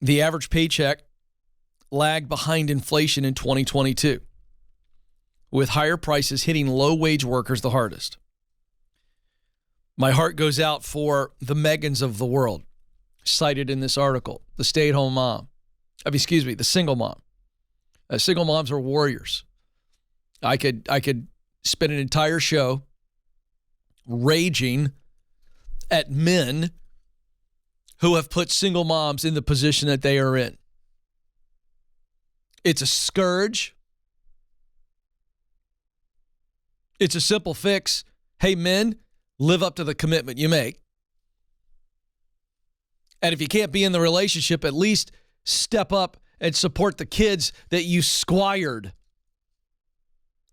the average paycheck lagged behind inflation in 2022, with higher prices hitting low-wage workers the hardest. My heart goes out for the Megans of the world, cited in this article, the stay-at-home mom. The single mom. Single moms are warriors. I could spend an entire show raging at men who have put single moms in the position that they are in. It's a scourge. It's a simple fix. Hey, men, live up to the commitment you make. And if you can't be in the relationship, at least step up and support the kids that you squired.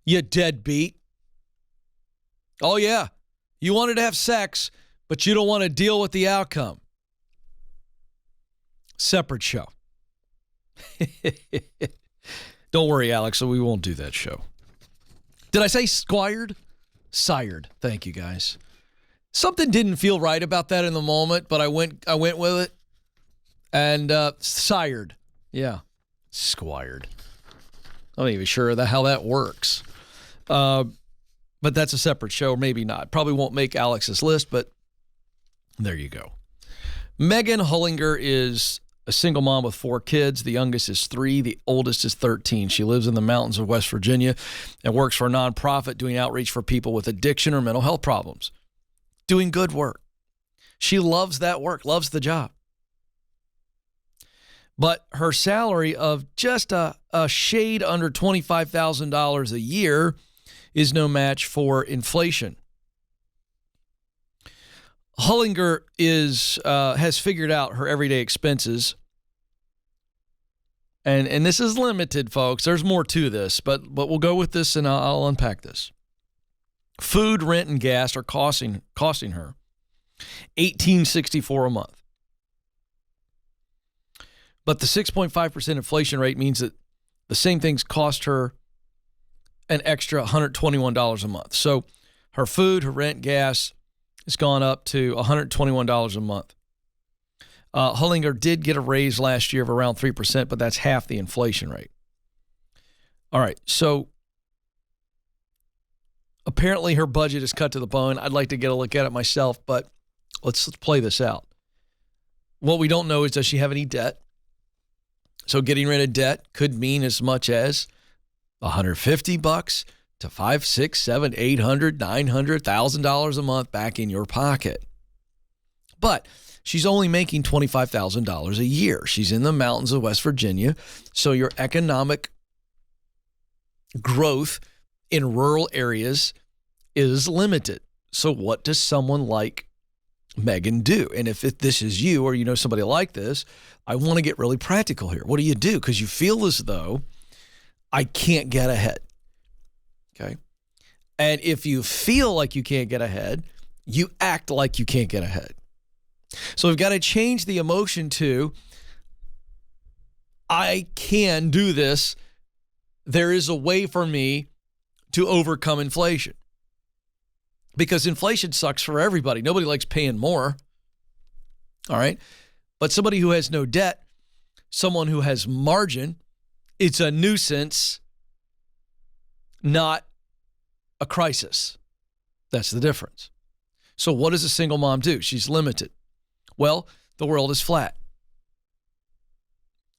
You deadbeat. Oh, yeah. You wanted to have sex, but you don't want to deal with the outcome. Separate show. Don't worry, Alex, so we won't do that show. Did I say squired? Sired. Thank you, guys. Something didn't feel right about that in the moment, but I went with it. And sired. Yeah. Squired. I'm not even sure how that works. But that's a separate show, or maybe not. Probably won't make Alex's list, but there you go. Megan Hollinger is a single mom with 4 kids. The youngest is 3. The oldest is 13. She lives in the mountains of West Virginia and works for a nonprofit doing outreach for people with addiction or mental health problems. Doing good work. She loves that work, loves the job. But her salary of just a shade under $25,000 a year is no match for inflation. Hollinger has figured out her everyday expenses. And this is limited, folks. There's more to this, but we'll go with this and I'll unpack this. Food, rent, and gas are costing her $1,864 a month. But the 6.5% inflation rate means that the same things cost her an extra $121 a month. So her food, her rent, gas has gone up to $121 a month. Hollinger did get a raise last year of around 3%, but that's half the inflation rate. All right, so apparently her budget is cut to the bone. I'd like to get a look at it myself, but let's play this out. What we don't know is, does she have any debt? So getting rid of debt could mean as much as $150 to $500, $600, $700, $800, $900, $1,000 a month back in your pocket. But she's only making $25,000 a year. She's in the mountains of West Virginia, so your economic growth in rural areas is limited. So what does someone like Megan do? And if this is you or you know somebody like this, I want to get really practical here. What do you do? Because you feel as though I can't get ahead. Okay. And if you feel like you can't get ahead, you act like you can't get ahead. So we've got to change the emotion to, I can do this. There is a way for me to overcome inflation. Because inflation sucks for everybody. Nobody likes paying more. All right. But somebody who has no debt, someone who has margin, it's a nuisance, not a crisis. That's the difference. So what does a single mom do? She's limited. Well, the world is flat.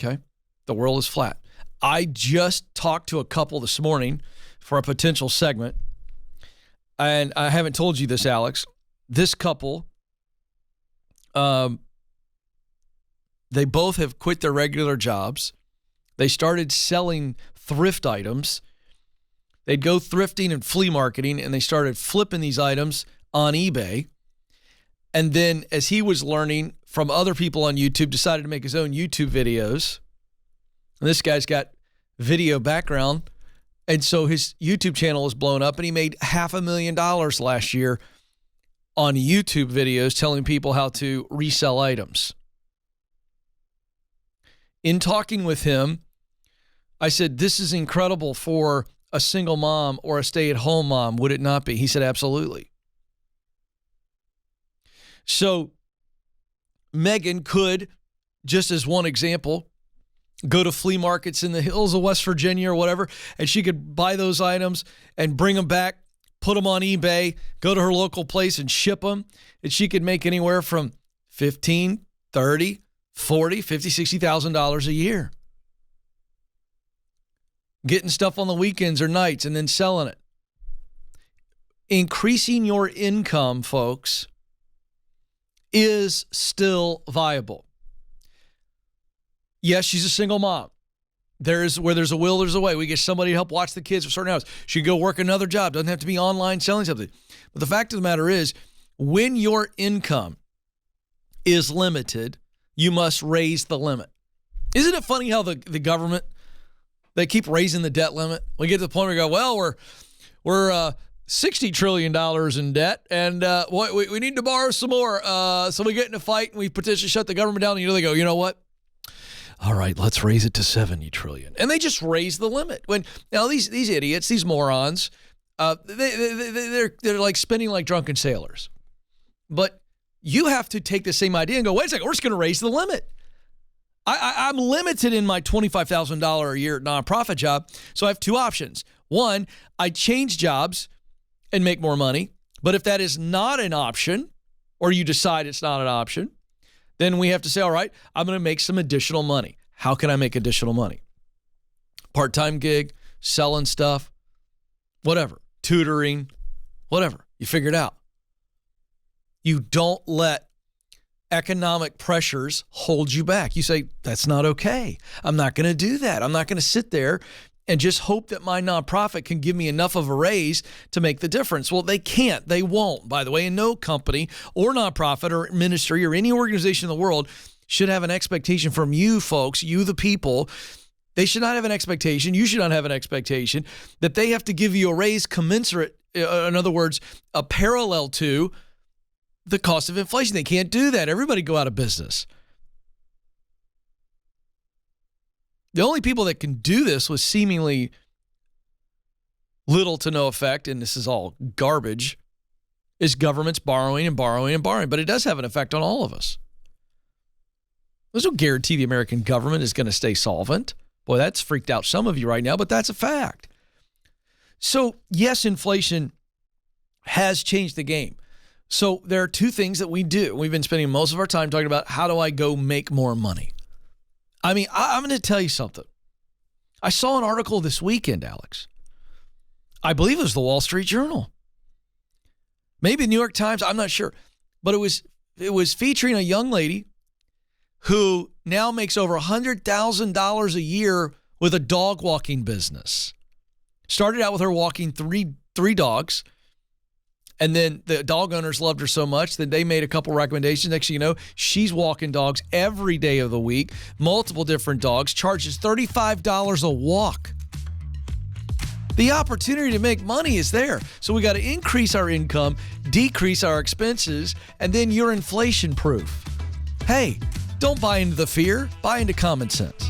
Okay? The world is flat. I just talked to a couple this morning for a potential segment, and I haven't told you this, Alex. This couple, they both have quit their regular jobs. They started selling thrift items. They'd go thrifting and flea marketing, and they started flipping these items on eBay. And then as he was learning from other people on YouTube, decided to make his own YouTube videos. And this guy's got video background. And so his YouTube channel is blown up, and he made $500,000 last year on YouTube videos telling people how to resell items. In talking with him, I said, this is incredible for a single mom or a stay-at-home mom, would it not be? He said, absolutely. So Megan could just as one example, go to flea markets in the hills of West Virginia or whatever, and she could buy those items and bring them back, put them on eBay, go to her local place and ship them, and she could make anywhere from $15,000, $30,000, $40,000, $50,000, $60,000 a year. Getting stuff on the weekends or nights and then selling it. Increasing your income, folks, is still viable. Yes, she's a single mom. Where there's a will, there's a way. We get somebody to help watch the kids for certain hours. She can go work another job. Doesn't have to be online selling something. But the fact of the matter is, when your income is limited, you must raise the limit. Isn't it funny how the government, they keep raising the debt limit? We get to the point where we go, well, we're $60 trillion in debt, and we need to borrow some more. So we get in a fight, and we potentially shut the government down, and they go, you know what? All right, let's raise it to $70 trillion. And they just raise the limit. When now these idiots, these morons, they're like spending like drunken sailors. But you have to take the same idea and go, wait a second, we're just going to raise the limit. I'm limited in my $25,000 a year nonprofit job, so I have two options. One, I change jobs and make more money. But if that is not an option, or you decide it's not an option, then we have to say, all right, I'm going to make some additional money. How can I make additional money? Part-time gig, selling stuff, whatever, tutoring, whatever. You figure it out. You don't let economic pressures hold you back. You say, that's not okay. I'm not going to do that. I'm not going to sit there and just hope that my nonprofit can give me enough of a raise to make the difference. Well, they can't. They won't, by the way. And no company or nonprofit or ministry or any organization in the world should have an expectation from you folks, you the people. They should not have an expectation. You should not have an expectation that they have to give you a raise commensurate, in other words, a parallel to the cost of inflation. They can't do that. Everybody go out of business. The only people that can do this with seemingly little to no effect, and this is all garbage, is governments borrowing and borrowing and borrowing. But it does have an effect on all of us. There's no guarantee the American government is going to stay solvent. Boy, that's freaked out some of you right now, but that's a fact. So, yes, inflation has changed the game. So there are two things that we do. We've been spending most of our time talking about how do I go make more money? I mean, I'm going to tell you something. I saw an article this weekend, Alex. I believe it was the Wall Street Journal. Maybe the New York Times, I'm not sure. But it was featuring a young lady who now makes over $100,000 a year with a dog walking business. Started out with her walking three dogs. And then the dog owners loved her so much that they made a couple recommendations. Next thing you know, she's walking dogs every day of the week, multiple different dogs, charges $35 a walk. The opportunity to make money is there. So we got to increase our income, decrease our expenses, and then you're inflation proof. Hey, don't buy into the fear, buy into common sense.